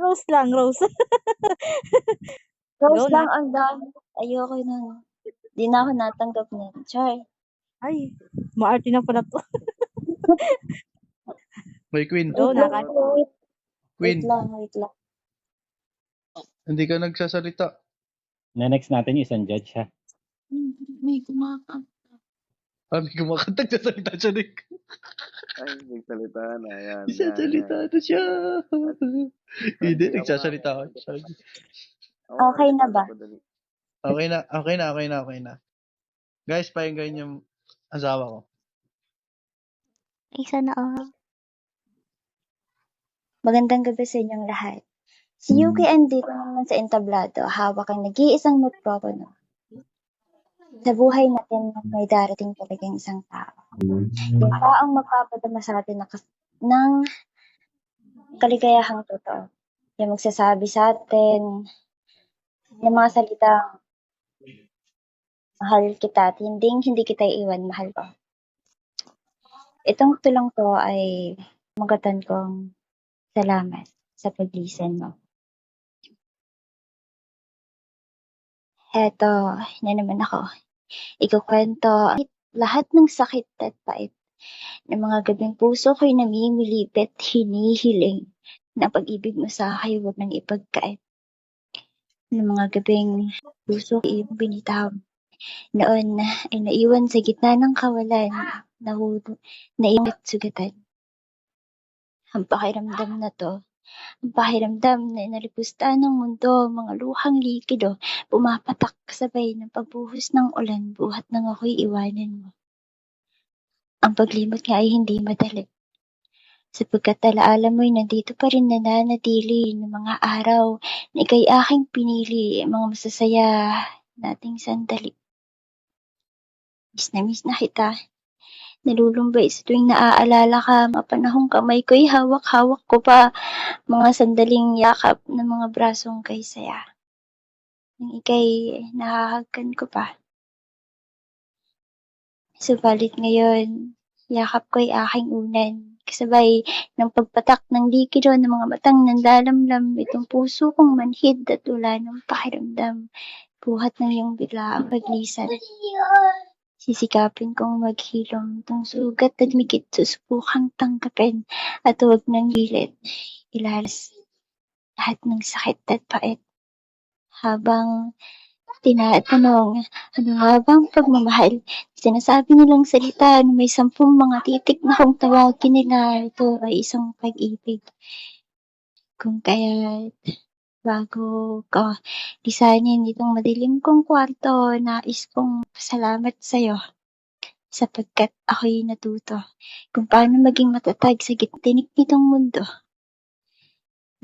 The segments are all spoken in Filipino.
Rose lang, Rose. Rose Go lang na. ang dami. Ayoko nun. Di na ako natanggap nun. Char. Ay, maarte na pala to. May Queen. Go na. Wait Queen, lang. hindi ka nagsasalita. Next natin yung isang judge, ha? May kumakanta. May kumakanta, nagsasalita siya, Nick. Ay, nagsalita na. Yan. Nagsasalita na siya. Hindi, nagsasalita ako. Okay na ba? Okay na. Guys, pakinggan yung asawa ko. Isa na Magandang gabi sa inyong lahat. Si Yuki andito naman sa entablado, hawak ang nag-iisang mikropono. Sa buhay natin, may darating talagang isang tao. Yung taong magpapadama sa atin ng kaligayahang totoo. Yung magsasabi sa atin ng mga salitang mahal kita at hindi kita iiwan, mahal ko. Itong tulong to ay magatan kong salamat sa pag-listen mo. Heto na naman ako. Ikukwento lahat ng sakit at pait ng mga gabing puso ko'y namimilipit, hinihiling na pag-ibig mo sa akin huwag nang ipagkait. Ng mga gabing puso ko'y binitaw. Noon ay naiwan sa gitna ng kawalan, naiwan at sugatan. Ang pakiramdam na to, ang pakiramdam na inalipusta ng mundo, mga luhang likido, pumapatak sabay ng pagbuhos ng ulan, buhat nang ako'y iwanan mo. Ang paglimot nga ay hindi madali, sapagkat alaala mo'y nandito pa rin nananatili ng mga araw na ika'y aking pinili, mga masasaya nating sandali. Miss na kita. Nalulumbay sa tuwing naaalala ka, mga panahong kamay ko'y hawak-hawak ko pa, mga sandaling yakap ng mga brasong kay saya. Nang ika'y nahahagkan ko pa. Subalit ngayon, yakap ko'y aking unan, kasabay ng pagpatak ng likido ng mga matang nanlalamlam, itong puso kong manhid at wala ng pakiramdam, buhat ng iyong biglaang paglisan. Sisikapin kong maghilom itong sugat at mikit, susubukang tanggapin at huwag ng gilit. Ilalas lahat ng sakit at pait. Habang tinatanong, ano nga bang pagmamahal? Sinasabi nilang salita na may 10 mga titik na kung tawagin nila, ito ay isang pag-ibig. Kung kaya't bago ko lisanin itong madilim kong kwarto, nais kong pasalamat sa'yo. Sapagkat ako'y natuto kung paano maging matatag sa tinik nitong mundo.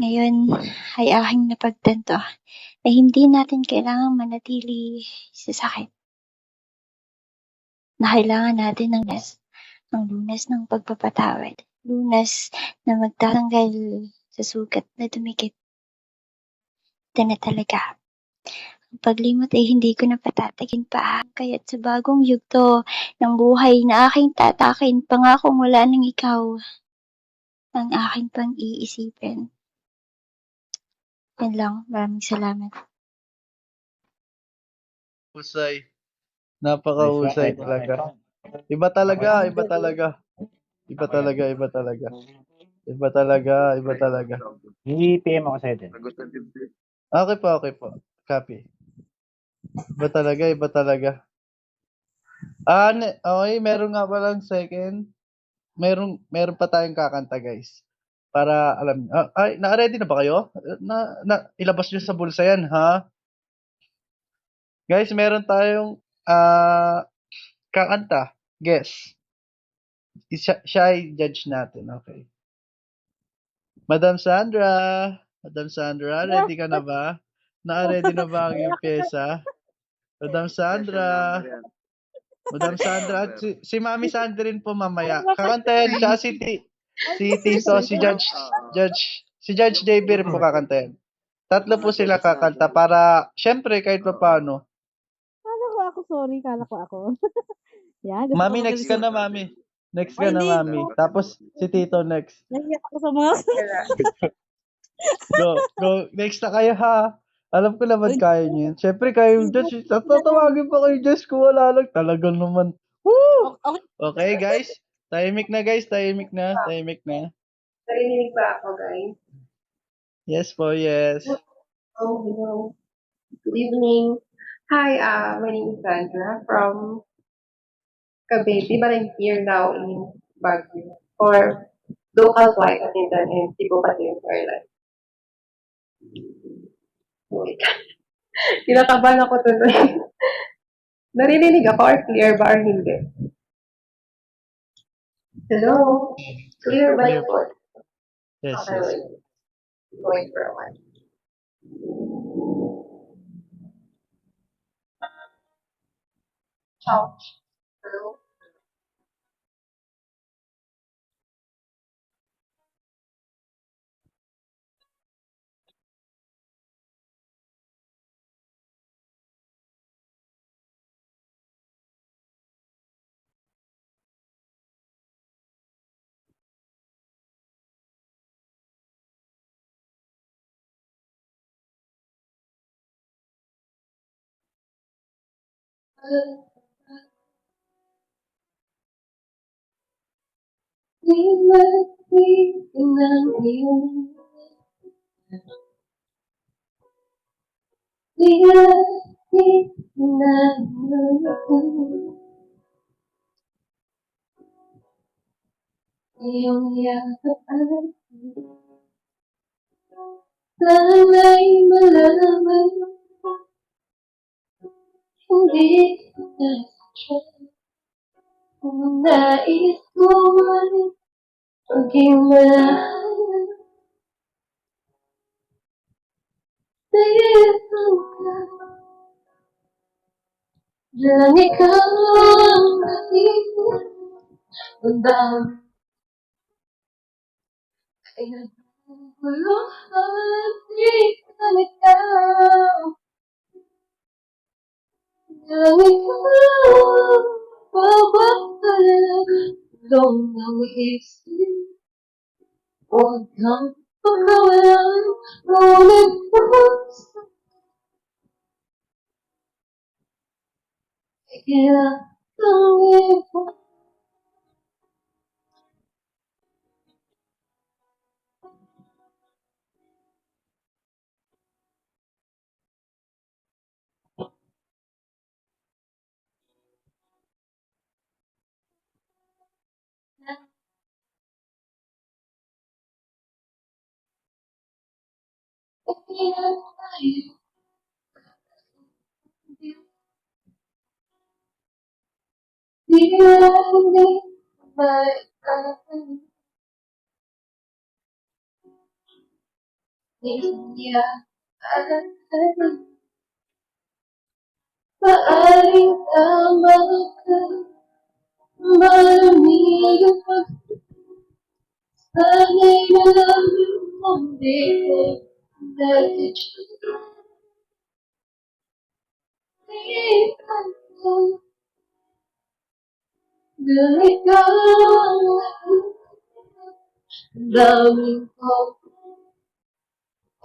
Ngayon ay aking napagtanto na hindi natin kailangang manatili sa sakit. Na kailangan natin ng lunas ng pagpapatawad. Lunas na magtatanggal sa sugat na dumikit. Ito na talaga. Ang paglimot ay hindi ko na patatagin pa. Kaya't sa bagong yugto ng buhay na aking tatakin, pangakong wala nang ikaw ang aking pang-iisipin. Yan lang. Maraming salamat. Husay. Napaka-husay talaga. Iba talaga. I-PM ako sa'yo din. Okay po. Copy. Iba talaga. Okay, meron nga palang second. Meron pa tayong kakanta, guys. Para alam niyo. Naka-ready na ba kayo? Ilabas niyo sa bulsa yan, ha? Guys, meron tayong kakanta. Guess. Siya ay judge natin, okay. Madam Sandra, ready ka na ba? Naka-ready na ba ang iyong pyesa? Madam Sandra, at si Mami Sandrine po mamaya. Kakantayan siya si Tito, si Judge JB rin po kakantayan. Tatlo po sila kakanta para, syempre, kahit pa paano. Kala ko ako, sorry. Kala ko ako. Yan. Mami, next ka na, Mami. Ay, hindi. Tapos, si Tito next. Nahiyak ako sa mga... Go, go. Next na kayo ha. Alam ko naman Uy, kaya niyo yun. Siyempre kayo yung judge. Tatawagin pa kayo judge ko wala lang. Talagang naman. Woo! okay. Okay guys. Tahimik na guys. Tahimik na. Tahimik na. Narinig ba ako, guys? Yes po, yes. Oh, hello. Good evening. Hi, my name is Sandra from Cavite, but I'm here now in Baguio for local flight attendant in Cebu Patin Airlines. Wait. Kinakabahan ako tuloy. Naririnig ako or clear ba or hindi? Hello? Clear ba Clear yung po. phone? Yes, Okay, yes. wait. Going for a while. Ciao. Hello? Iyong yakap ay sana'y malaman hindi na siya kung nais ko ay maging malaman sa isang ka dyan ikaw ang naisip ang dami ay naguguluhan di ka ikaw dyan ikaw babagtalong ng isip huwag kang pagkawalan ngunit puso kaya ang ipon kaya tayo di hindi maikasan niya at maaring tama ka malamig ang pagsanay na lang yung mundi ko dahil ipan ko ganito ang daming ko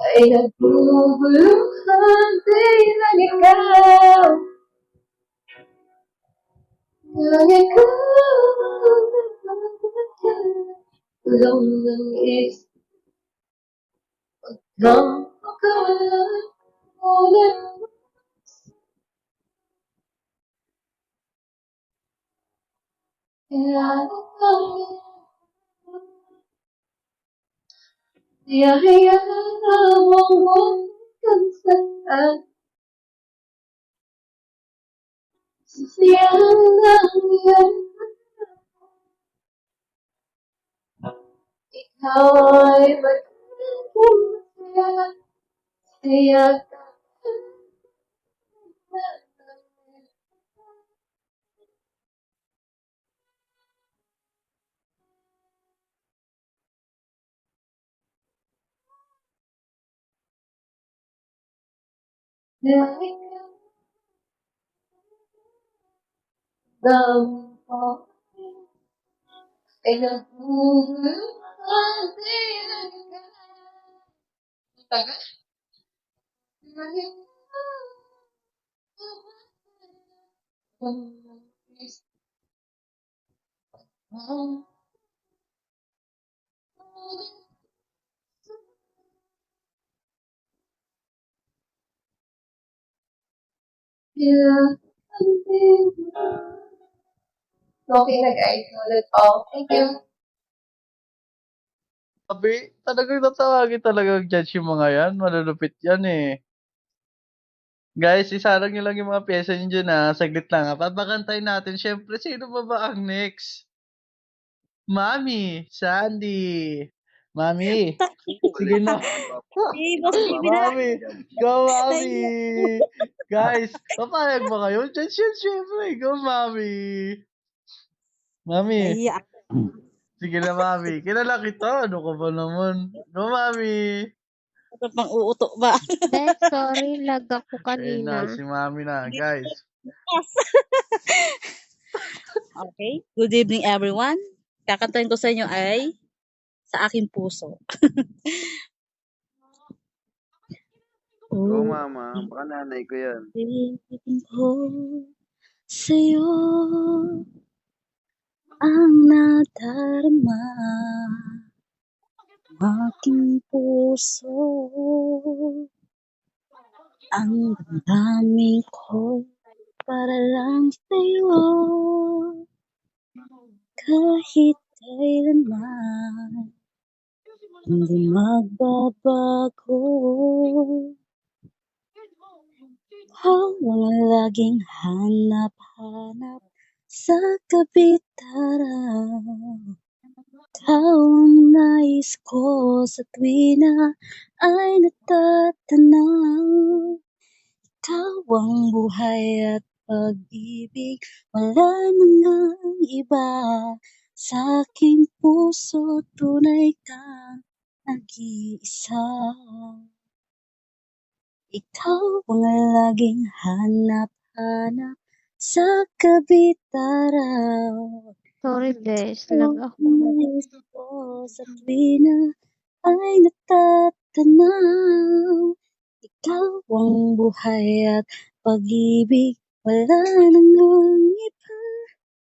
ay naguguluhan bilang ikaw bilang ikaw tulong ng isip ng pagkawalan ulit kailangan kami hayaan na mong kansaan sasayang lang yan ikaw ay magiging masaya saya ka dahil ikaw daming ko ay naguguluhan bilang ikaw Yeah. Okay na guys. So that's all. Thank you. Sabi, talagang tatawagin talagang judge yung mga yan. Malulupit yan eh. Guys, isarang nyo lang yung mga pyesa nyo dyan ha. Saglit lang ha. Papakantayin natin. Siyempre, sino ba ang next? Mami, Sandy. Mami, sige na. Eh, Boss JB na. Mami, go Mami. Naiiyak. Guys, papayag ba kayo? Judge yan, syempre. Go Mami. Mami, Naiiyak. sige na Mami. Kilala kita. Ano ka ba naman? Go Mami. Ito pang uuto ba? Bes, sorry, lag ako Ayun na, kanina. si Mami na. Guys, Okay. Good evening, everyone. Kakantahin ko sa inyo ay Sa Aking Puso. Go, Oh, mama. Baka nanay ko yan. ibigin ko sa'yo ang nadarama aking puso. Ang damdamin ko para lang sa'yo kahit kailanman hindi magbabago. Hawang laging hanap-hanap sa kabitaran. Tawang nais ko sa tuwina ay natatanaw. Ikaw ang buhay at pag-ibig, wala na ngang iba. Sa aking puso tunay kang nag-iisa. Ikaw ang laging hanap-hanap sa kabitaran. Sorry, Bes, lag ako. Nais ko sa tuwina ay natatanaw. Ikaw ang buhay at pag-ibig, wala nang ngang iba.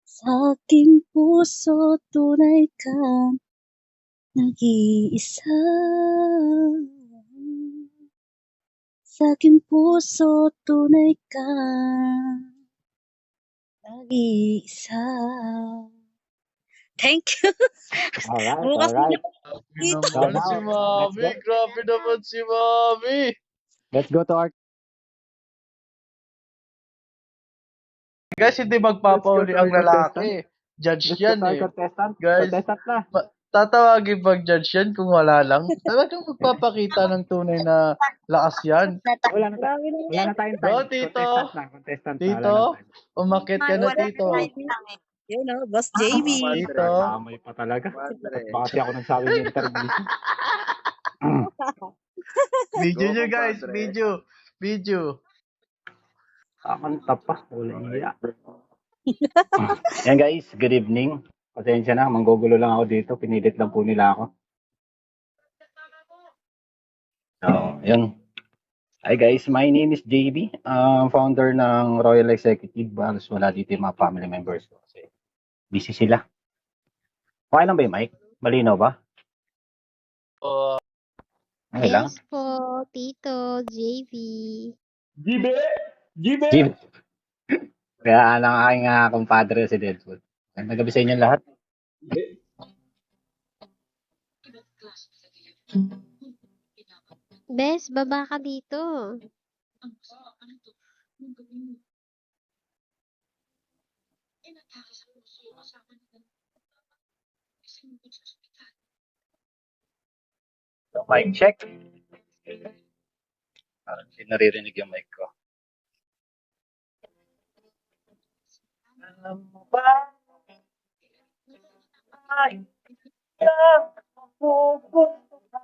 Sa aking puso tunay kang nag-iisa. Sa aking puso tunay kang nag-iisa. Thank you. Alright, Bukas alright. dito. So naman si now, Mami. Grabe naman si Mami. let's go to our Guys, hindi magpapauli ang lalaki. Judge yan eh. contestant. Guys, Contestant na. tatawagin pag judge yan kung wala lang. Talagang magpapakita ng tunay na lakas yan. Wala na, Grabe naman wala yan. na tayong Go, time. Tito. Contestant na. Tito, Wala na time. umakit ka na, Tito. Yun o, Boss JB. Tito. Kamay pa talaga. Madre. Baka kasi ako nagsabi ng interview. Video Go, nyo guys, compadre. video. Kakanta pa. Wala iya. Yan guys, good evening. Pasensya na, manggugulo lang ako dito. Pinilit lang po nila ako. So, yun. Hi guys, my name is JB. Founder ng Royal Executive. Balos wala dito yung mga family members ko kasi busy sila. Okay lang ba yung mic? Malinaw ba? Okay lang? Yes po, Tito, JV. Jib! Kaya lang aking kumpadre si Deadpool. Nagabi sa inyo lahat. Bes, baba ka dito. So, mic check. Parang hindi naririnig yung mic ko. Alam mo ba? Ay, ang pupunta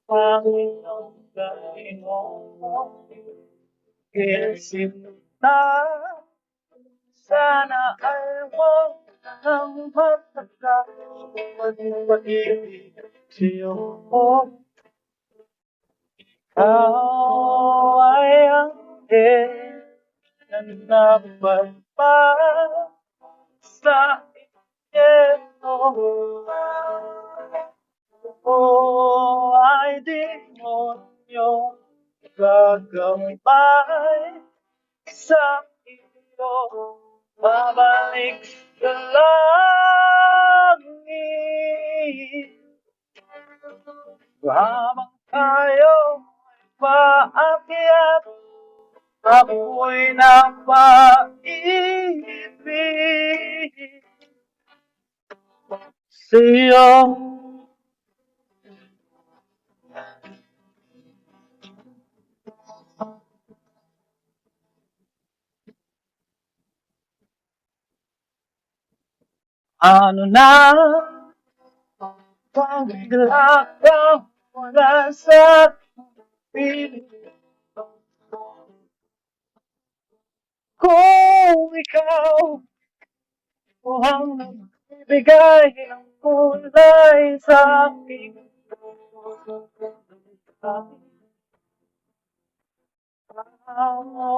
Panginoon kayo. Kesinta, sana ay huwag nang magtagal. Pag-ibig sa'yo. Ikaw ay anghel na napagpag sa inyeno. O ay demonyo gagambay sa iyo. Babalik sa langit habang tayo ay paakyat. Ako'y napaibig sa'yo. Ano na pagla ka wala sa piling. Kung ikaw ang nagbibigay ng kulay sa aking ako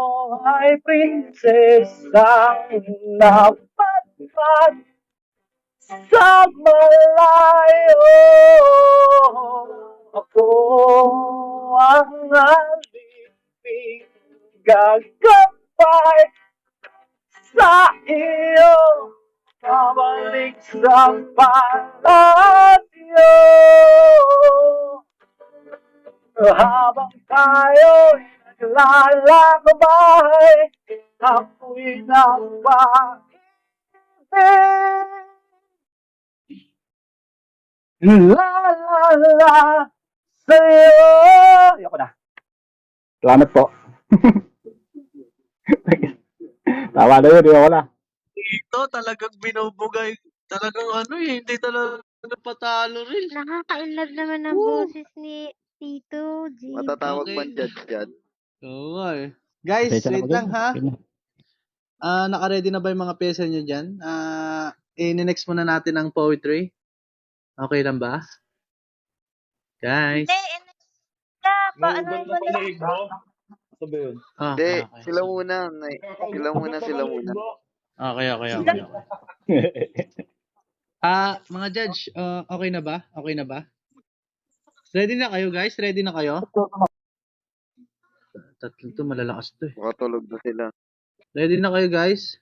ay prinsesang napatpad sa malayo. Ako ang aliping gagabay sa iyo. Babalik sa palasyo habang tayo'y naglalakbay. Ako'y napaibig. La la la sa'yo. Ayoko na. Salamat po. Tama na yun, ayoko na. Ito talagang binubugay. Talagang ano eh, hindi talaga patalo rin. Nakaka-inlove naman ang boses ni Tito JV. Matatawag Okay. man judge dyan. Oo nga eh. Guys, Pasensya na wait po lang dyan. ha. Okay na. Naka-ready na ba yung mga pyesa nyo dyan? I-next muna natin ang poetry. Okay lang ba? Guys. Paano mo na? Ah, Hindi, okay. sila muna. Sila muna. Okay. Mga judge, okay na ba? Okay na ba? Ready na kayo guys? Ready na kayo? Tatlo to, malalakas to eh. Makatulog na sila. Ready na kayo guys?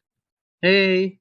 Hey!